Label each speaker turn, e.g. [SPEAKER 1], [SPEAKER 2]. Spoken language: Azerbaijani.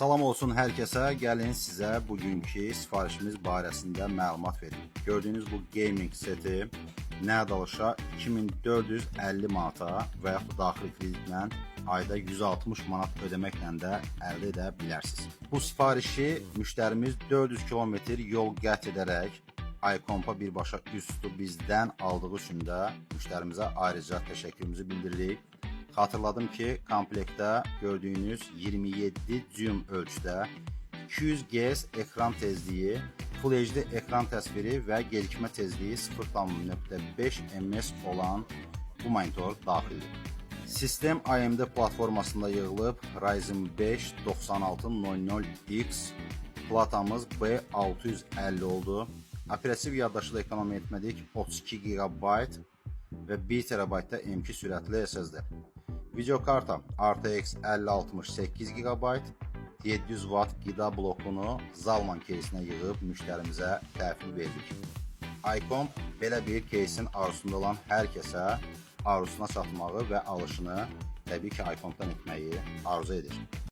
[SPEAKER 1] Salam olsun hər kəsə. Gəlin sizə bugünkü sifarişimiz barəsində məlumat verim. Gördüyünüz bu gaming seti nəğd alışa 2450 manata və yaxud daxili kreditlə ayda 160 manat ödəməklə də əldə edə bilərsiniz. Bu sifarişi müştərimiz 400 kilometr yol qət edərək iCompa birbaşa üst tutub bizdən aldığı üçün də müştərimizə ayrıca təşəkkürümüzü bildiririk. Xatırladım ki, komplektdə gördüyünüz 27 düym ölçüdə 200 Hz ekran tezliyi, Full HD ekran təsviri və gecikmə tezliyi 0.5 ms olan bu monitor daxildir. Sistem AMD platformasında yığılıb, Ryzen 5 9600X, platamız B650 oldu. Operativ yaddaşı da ekonomi etmədik, 32 GB və 1 TB da M2 sürətli SSD. Videokarta RTX 5060 8 GB, 700 Watt qida blokunu Zalman keysinə yığıb müştərimizə təhvil verdik. iComp belə bir keysin arzusunda olan hər kəsə arzusuna çatmağı və alışını təbii ki iCompdan etməyi arzu edir.